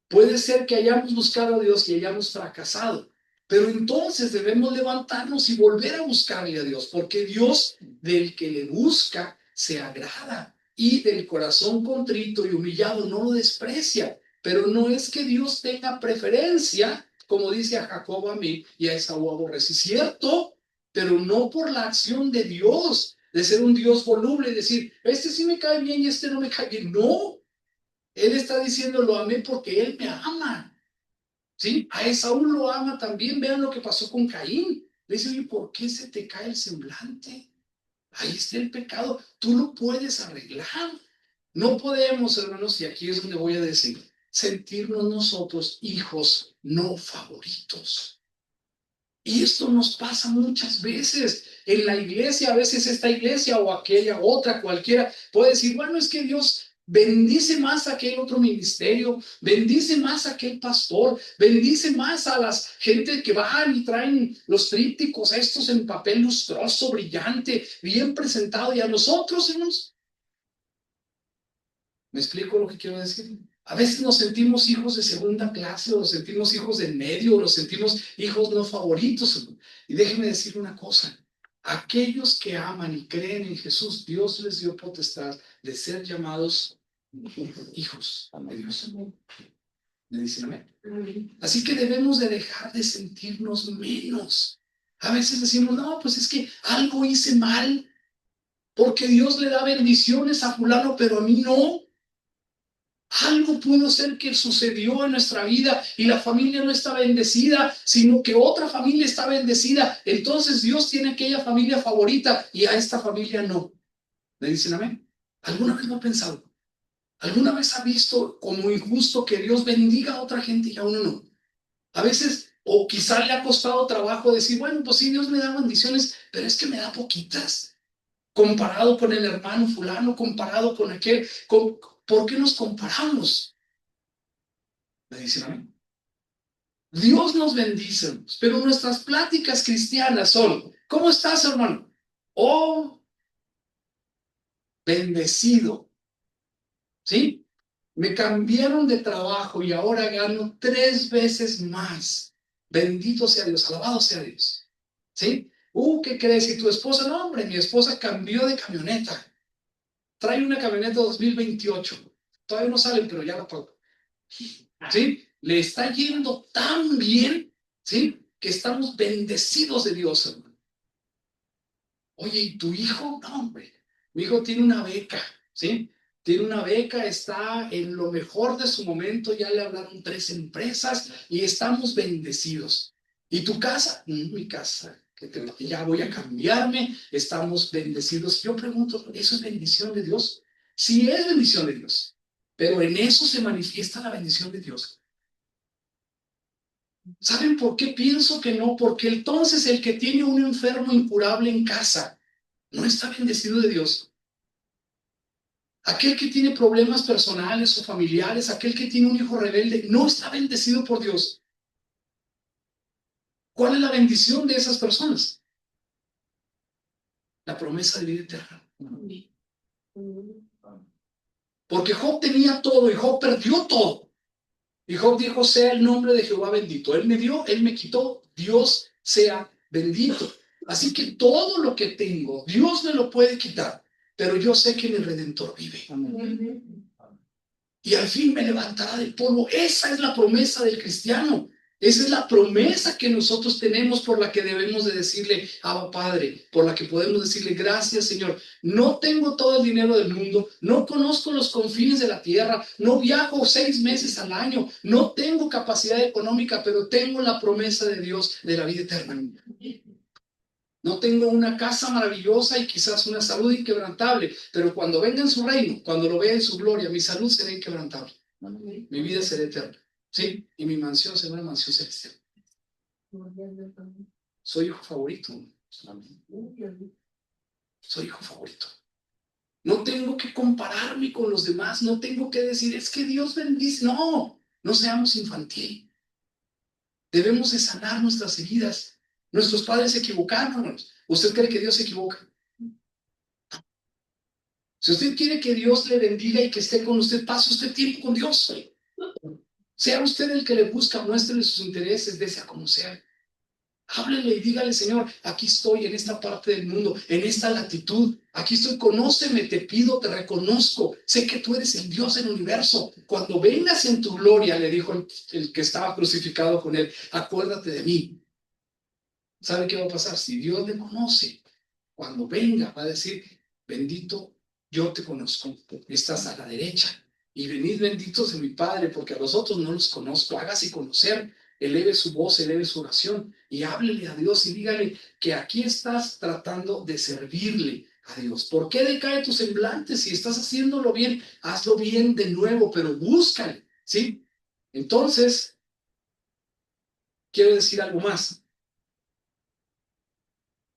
Puede ser que hayamos buscado a Dios y hayamos fracasado, pero entonces debemos levantarnos y volver a buscarle a Dios, porque Dios del que le busca se agrada y del corazón contrito y humillado no lo desprecia. Pero no es que Dios tenga preferencia, como dice a Jacob a mí y a Esaú aborrecí, cierto, pero no por la acción de Dios, de ser un Dios voluble y decir, este sí me cae bien y este no me cae bien. No, él está diciendo, lo amé porque él me ama. ¿Sí? A Esaú lo ama también. Vean lo que pasó con Caín. Le dice, oye, ¿por qué se te cae el semblante? Ahí está el pecado. Tú lo puedes arreglar. No podemos, hermanos, y aquí es donde voy a decir, sentirnos nosotros hijos no favoritos. Y esto nos pasa muchas veces en la iglesia, a veces esta iglesia o aquella otra, cualquiera, puede decir, bueno, es que Dios bendice más a aquel otro ministerio, bendice más a aquel pastor, bendice más a las gente que van y traen los trípticos estos en papel lustroso, brillante, bien presentado, y a nosotros, hermanos, ¿me explico lo que quiero decir? A veces nos sentimos hijos de segunda clase, o nos sentimos hijos de medio, o nos sentimos hijos no favoritos. Y déjenme decir una cosa. Aquellos que aman y creen en Jesús, Dios les dio potestad de ser llamados hijos de Dios. ¿Me dicen amén? Así que debemos de dejar de sentirnos menos. A veces decimos, no, pues es que algo hice mal, porque Dios le da bendiciones a fulano, pero a mí no. Algo pudo ser que sucedió en nuestra vida y la familia no está bendecida, sino que otra familia está bendecida. Entonces Dios tiene aquella familia favorita y a esta familia no. ¿Le dicen amén? ¿Alguna vez lo ha pensado? ¿Alguna vez ha visto como injusto que Dios bendiga a otra gente y a uno no? A veces, o quizá le ha costado trabajo decir, bueno, pues sí, Dios me da bendiciones, pero es que me da poquitas. Comparado con el hermano fulano, comparado con aquel. ¿Por qué nos comparamos? ¿Le dicen amén? Dios nos bendice, pero nuestras pláticas cristianas son, ¿cómo estás, hermano? Oh, bendecido, ¿sí? Me cambiaron de trabajo y ahora gano 3 veces más. Bendito sea Dios, alabado sea Dios, ¿sí? ¿Qué crees? ¿Y tu esposa? No, hombre, mi esposa cambió de camioneta. Trae una camioneta 2028. Todavía no sale, pero ya la pago. ¿Sí? Le está yendo tan bien, ¿sí? Que estamos bendecidos de Dios, hermano. Oye, ¿y tu hijo? No, hombre. Mi hijo tiene una beca, ¿sí? Tiene una beca, está en lo mejor de su momento, ya le hablaron 3 empresas y estamos bendecidos. ¿Y tu casa? Mi casa, ya voy a cambiarme, estamos bendecidos. Yo pregunto, ¿eso es bendición de Dios? Sí, es bendición de Dios, pero en eso se manifiesta la bendición de Dios. ¿Saben por qué pienso que no? Porque entonces el que tiene un enfermo incurable en casa no está bendecido de Dios. Aquel que tiene problemas personales o familiares, aquel que tiene un hijo rebelde, no está bendecido por Dios. ¿Cuál es la bendición de esas personas? La promesa de vida eterna. Porque Job tenía todo y Job perdió todo. Y Job dijo, sea el nombre de Jehová bendito. Él me dio, él me quitó, Dios sea bendito. Así que todo lo que tengo, Dios me lo puede quitar, pero yo sé que mi Redentor vive. Amén. Y al fin me levantará del polvo. Esa es la promesa del cristiano. Esa es la promesa que nosotros tenemos, por la que debemos de decirle, Abba Padre, por la que podemos decirle, gracias Señor. No tengo todo el dinero del mundo, no conozco los confines de la tierra, no viajo 6 meses al año, no tengo capacidad económica, pero tengo la promesa de Dios de la vida eterna. No tengo una casa maravillosa y quizás una salud inquebrantable, pero cuando venga en su reino, cuando lo vea en su gloria, mi salud será inquebrantable. Mi vida será eterna. ¿Sí? Y mi mansión será una mansión celestial. Soy hijo favorito. Soy hijo favorito. No tengo que compararme con los demás. No tengo que decir, es que Dios bendice. No, no seamos infantil. Debemos de sanar nuestras heridas. Nuestros padres se equivocaron. ¿Usted cree que Dios se equivoca? Si usted quiere que Dios le bendiga y que esté con usted, pase usted tiempo con Dios. Sea usted el que le busca, muéstrele sus intereses, desea como sea. Háblele y dígale, Señor, aquí estoy en esta parte del mundo, en esta latitud. Aquí estoy, conóceme, te pido, te reconozco. Sé que tú eres el Dios del universo. Cuando vengas en tu gloria, le dijo el que estaba crucificado con él, acuérdate de mí. ¿Sabe qué va a pasar? Si Dios le conoce, cuando venga, va a decir, bendito, yo te conozco, estás a la derecha. Y venid benditos de mi Padre, porque a los otros no los conozco. Hágase conocer, eleve su voz, eleve su oración y háblele a Dios y dígale que aquí estás tratando de servirle a Dios. ¿Por qué decae tu semblante? Si estás haciéndolo bien, hazlo bien de nuevo, pero búscale, ¿sí? Entonces, quiero decir algo más.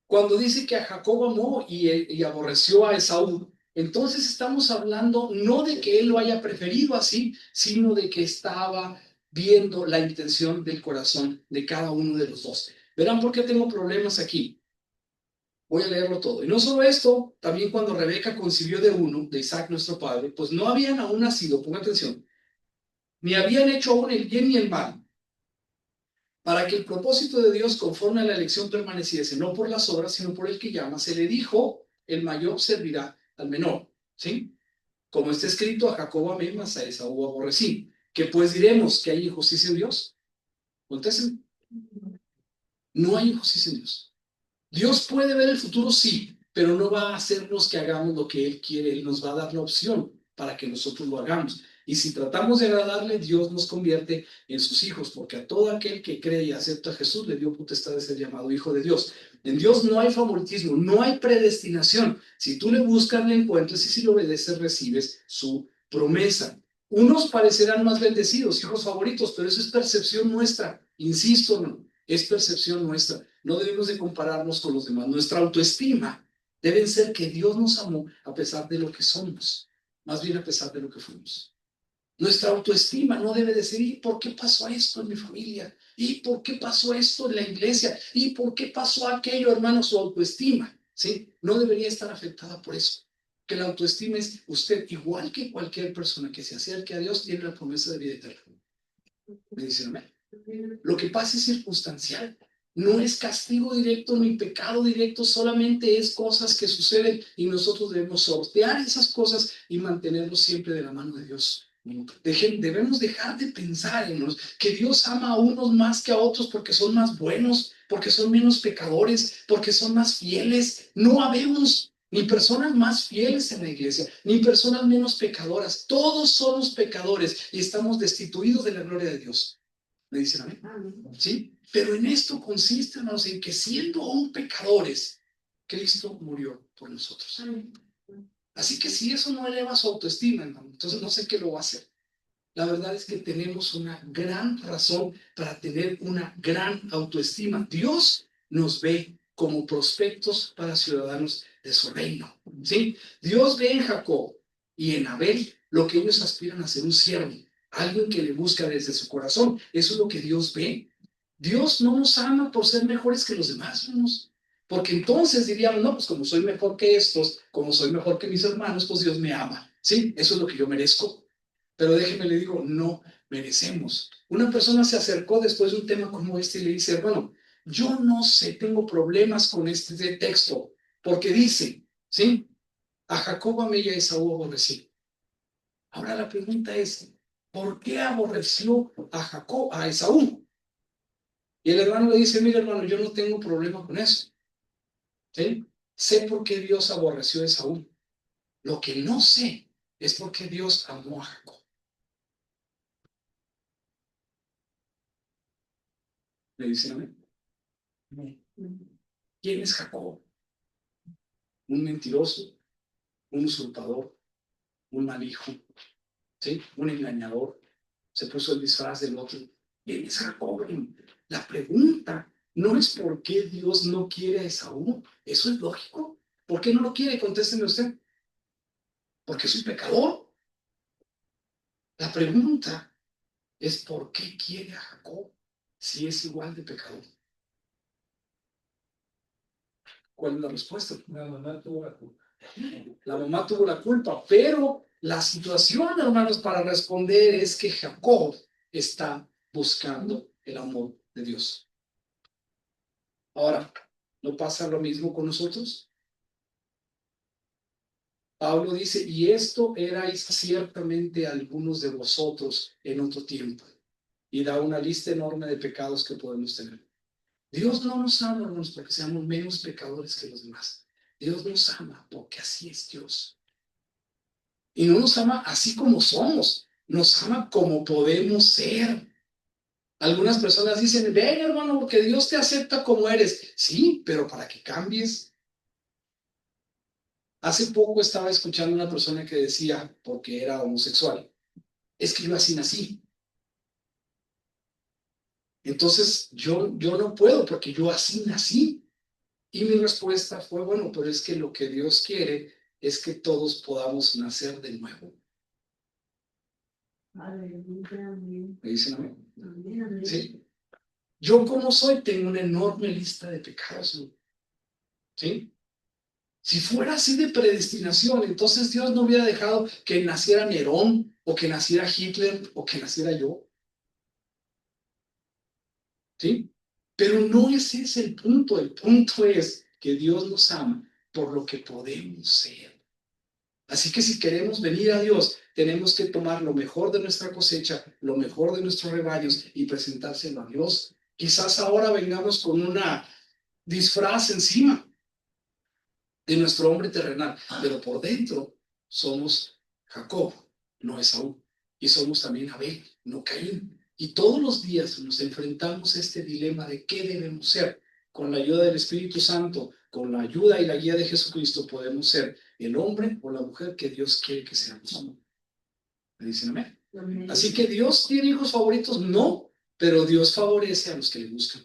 Cuando dice que a Jacob amó y aborreció a Esaú, entonces estamos hablando no de que él lo haya preferido así, sino de que estaba viendo la intención del corazón de cada uno de los dos. Verán por qué tengo problemas aquí. Voy a leerlo todo. Y no solo esto, también cuando Rebeca concibió de uno, de Isaac nuestro padre, pues no habían aún nacido, ponga atención, ni habían hecho aún el bien ni el mal, para que el propósito de Dios conforme a la elección permaneciese, no por las obras, sino por el que llama, se le dijo, el mayor servirá al menor, ¿sí? Como está escrito, a Jacob amé, mas a Esaú aborrecí. ¿Qué pues diremos? ¿Que hay injusticia en Dios? Contesten. No hay injusticia en Dios. Dios puede ver el futuro, sí, pero no va a hacernos que hagamos lo que Él quiere. Él nos va a dar la opción para que nosotros lo hagamos. Y si tratamos de agradarle, Dios nos convierte en sus hijos, porque a todo aquel que cree y acepta a Jesús le dio potestad de ser llamado hijo de Dios. En Dios no hay favoritismo, no hay predestinación. Si tú le buscas, le encuentras, y si le obedeces, recibes su promesa. Unos parecerán más bendecidos, hijos favoritos, pero eso es percepción nuestra. Insisto, no, es percepción nuestra. No debemos de compararnos con los demás. Nuestra autoestima debe ser que Dios nos amó a pesar de lo que somos, más bien a pesar de lo que fuimos. Nuestra autoestima no debe de ser, ¿y por qué pasó esto en mi familia? ¿Y por qué pasó esto en la iglesia? ¿Y por qué pasó aquello, hermano? Su autoestima, ¿sí? No debería estar afectada por eso. Que la autoestima es usted, igual que cualquier persona que se acerque a Dios, tiene la promesa de vida eterna. Me dicen, amén. Lo que pasa es circunstancial. No es castigo directo ni pecado directo, solamente es cosas que suceden y nosotros debemos sortear esas cosas y mantenerlos siempre de la mano de Dios. Debemos dejar de pensar en que Dios ama a unos más que a otros porque son más buenos, porque son menos pecadores, porque son más fieles. No habemos ni personas más fieles en la iglesia, ni personas menos pecadoras. Todos somos pecadores y estamos destituidos de la gloria de Dios. ¿Me dicen amén? ¿Sí? Pero en esto consiste, hermanos, en que siendo aún pecadores, Cristo murió por nosotros. Así que si eso no eleva su autoestima, hermano, entonces no sé qué lo va a hacer. La verdad es que tenemos una gran razón para tener una gran autoestima. Dios nos ve como prospectos para ciudadanos de su reino. ¿Sí? Dios ve en Jacob y en Abel lo que ellos aspiran a ser un siervo, alguien que le busca desde su corazón. Eso es lo que Dios ve. Dios no nos ama por ser mejores que los demás, hermanos. Porque entonces diríamos, no, pues como soy mejor que estos, como soy mejor que mis hermanos, pues Dios me ama. Sí, eso es lo que yo merezco. Pero déjeme le digo, no, merecemos. Una persona se acercó después de un tema como este y le dice, bueno, yo no sé, tengo problemas con este texto, porque dice, ¿sí? A Jacob amé y a Esaú aborrecí. Ahora la pregunta es, ¿por qué aborreció a Jacob, a Esaú? Y el hermano le dice, mira hermano, yo no tengo problema con eso. ¿Sí? Sé por qué Dios aborreció a Esaú. Lo que no sé es por qué Dios amó a Jacob. ¿Le dicen amén? ¿Quién es Jacob? Un mentiroso, un usurpador, un mal hijo, ¿sí? Un engañador. Se puso el disfraz del otro. ¿Quién es Jacob? La pregunta no es por qué Dios no quiere a Esaú. Eso es lógico. ¿Por qué no lo quiere? Contésteme usted. Porque es un pecador. La pregunta es por qué quiere a Jacob si es igual de pecador. ¿Cuál es la respuesta? La mamá tuvo la culpa. La mamá tuvo la culpa, pero la situación, hermanos, para responder es que Jacob está buscando el amor de Dios. Ahora, ¿no pasa lo mismo con nosotros? Pablo dice, y esto erais ciertamente algunos de vosotros en otro tiempo. Y da una lista enorme de pecados que podemos tener. Dios no nos ama, hermanos, porque seamos menos pecadores que los demás. Dios nos ama porque así es Dios. Y no nos ama así como somos, nos ama como podemos ser. Algunas personas dicen, ven hermano, porque Dios te acepta como eres. Sí, pero para que cambies. Hace poco estaba escuchando a una persona que decía, porque era homosexual, es que yo así nací. Entonces yo no puedo porque yo así nací. Y mi respuesta fue, bueno, pero es que lo que Dios quiere es que todos podamos nacer de nuevo. ¿Me dicen amén? Sí. Yo como soy tengo una enorme lista de pecados, ¿no? ¿Sí? Si fuera así de predestinación, entonces Dios no hubiera dejado que naciera Nerón o que naciera Hitler o que naciera yo. ¿Sí? Pero no es ese el punto. El punto es que Dios nos ama por lo que podemos ser. Así que si queremos venir a Dios, tenemos que tomar lo mejor de nuestra cosecha, lo mejor de nuestros rebaños y presentárselo a Dios. Quizás ahora vengamos con una disfraz encima de nuestro hombre terrenal, pero por dentro somos Jacob, no Esaú, y somos también Abel, no Caín. Y todos los días nos enfrentamos a este dilema de qué debemos ser. Con la ayuda del Espíritu Santo, con la ayuda y la guía de Jesucristo, podemos ser el hombre o la mujer que Dios quiere que seamos. ¿Me dicen amén? Amén. Así que Dios tiene hijos favoritos, no, pero Dios favorece a los que le buscan.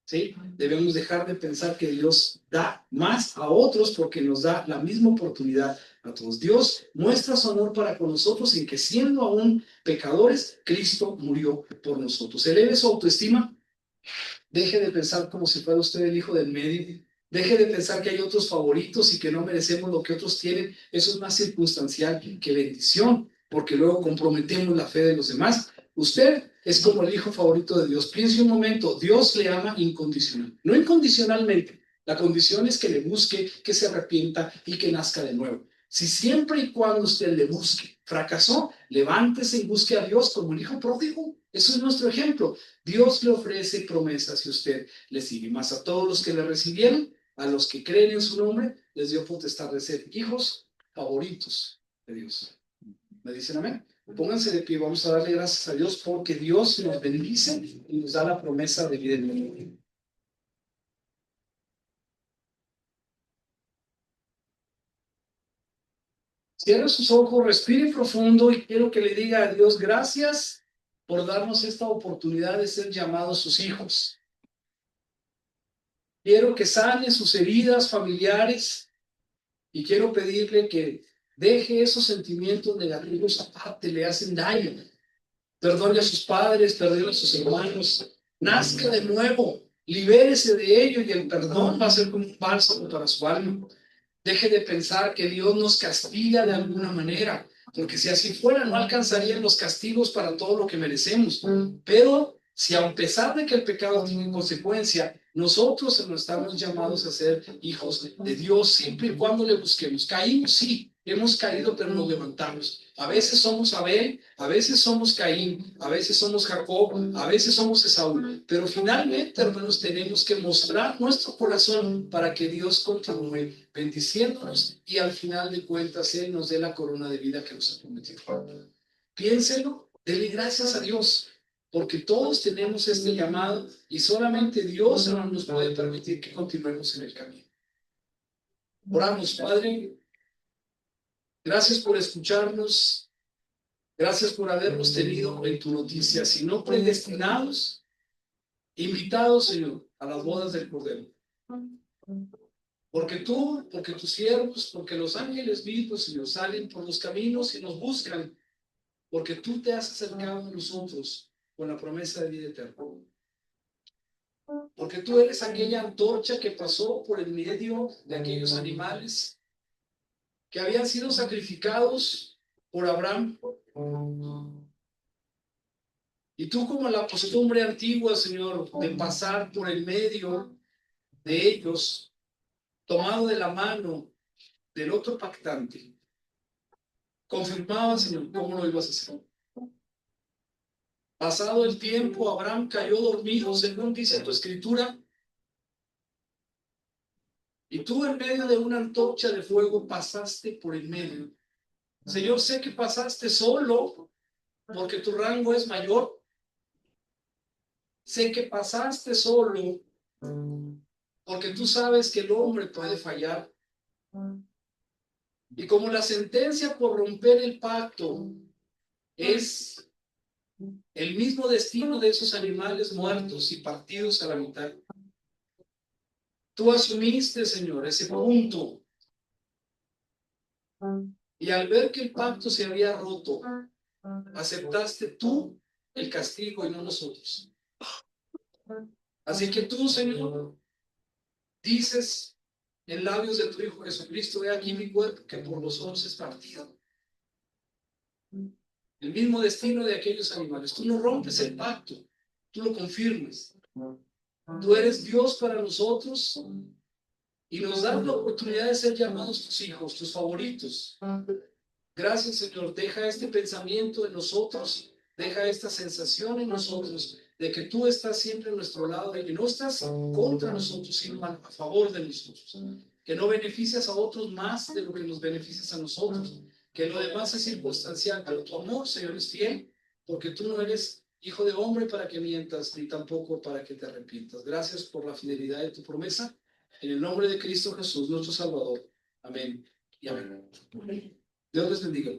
¿Sí? Debemos dejar de pensar que Dios da más a otros porque nos da la misma oportunidad a todos. Dios muestra su amor para con nosotros en que siendo aún pecadores, Cristo murió por nosotros. Eleve su autoestima. Deje de pensar como si fuera usted el hijo del medio. Deje de pensar que hay otros favoritos y que no merecemos lo que otros tienen. Eso es más circunstancial que bendición, porque luego comprometemos la fe de los demás. Usted es como el hijo favorito de Dios. Piense un momento, Dios le ama incondicional, no incondicionalmente. La condición es que le busque, que se arrepienta y que nazca de nuevo. Si siempre y cuando usted le busque, fracasó, levántese y busque a Dios como el hijo pródigo. Eso es nuestro ejemplo. Dios le ofrece promesas si usted le sigue. Más a todos los que le recibieron, a los que creen en su nombre, les dio potestad de ser hijos favoritos de Dios. ¿Me dicen amén? Pónganse de pie, vamos a darle gracias a Dios porque Dios nos bendice y nos da la promesa de vida eterna. Cierre sus ojos, respire profundo y quiero que le diga a Dios gracias por darnos esta oportunidad de ser llamados sus hijos. Quiero que sane sus heridas familiares y quiero pedirle que deje esos sentimientos negativos aparte, le hacen daño. Perdone a sus padres, perdone a sus hermanos, nazca de nuevo, libérese de ello y el perdón va a ser como un bálsamo para su alma. Deje de pensar que Dios nos castiga de alguna manera. porque si así fuera no alcanzarían los castigos para todo lo que merecemos. Pero si a pesar de que el pecado tiene consecuencia, nosotros no estamos llamados a ser hijos de Dios siempre y cuando le busquemos. Caímos, sí, hemos caído, pero nos levantamos. A veces somos Abel, a veces somos Caín, a veces somos Jacob, a veces somos Esaú. Pero finalmente, hermanos, tenemos que mostrar nuestro corazón para que Dios continúe bendiciéndonos y al final de cuentas Él nos dé la corona de vida que nos ha prometido. Piénselo, dele gracias a Dios, porque todos tenemos este llamado y solamente Dios nos puede permitir que continuemos en el camino. Oramos, Padre, gracias por escucharnos, gracias por habernos tenido en tu noticia, sino predestinados, invitados, Señor, a las bodas del Cordero. Porque tú, porque tus siervos, porque los ángeles vivos, Señor, salen por los caminos y nos buscan, porque tú te has acercado a nosotros con la promesa de vida eterna. Porque tú eres aquella antorcha que pasó por el medio de aquellos animales que habían sido sacrificados por Abraham. Y tú, como la costumbre antigua, Señor, de pasar por el medio de ellos, tomado de la mano del otro pactante, confirmaba, Señor, cómo lo ibas a hacer. Pasado el tiempo, Abraham cayó dormido, según dice tu escritura, y tú en medio de una antorcha de fuego pasaste por el medio. Señor, sé que pasaste solo porque tu rango es mayor. Sé que pasaste solo porque tú sabes que el hombre puede fallar. Y como la sentencia por romper el pacto es el mismo destino de esos animales muertos y partidos a la mitad, tú asumiste, Señor, ese punto. Y al ver que el pacto se había roto, aceptaste tú el castigo y no nosotros. Así que tú, Señor, dices en labios de tu Hijo Jesucristo: he aquí mi cuerpo que por vosotros es partido. El mismo destino de aquellos animales. Tú no rompes el pacto, tú lo confirmas. Tú eres Dios para nosotros y nos das la oportunidad de ser llamados tus hijos, tus favoritos. Gracias, Señor. Deja este pensamiento en nosotros, deja esta sensación en nosotros de que tú estás siempre a nuestro lado y que no estás contra nosotros, sino a favor de nosotros. Que no beneficias a otros más de lo que nos beneficias a nosotros. Que lo demás es circunstancial, pero tu amor, Señor, es fiel, porque tú no eres hijo de hombre para que mientas, ni tampoco para que te arrepientas. Gracias por la fidelidad de tu promesa. En el nombre de Cristo Jesús, nuestro Salvador. Amén y amén. Dios les bendiga.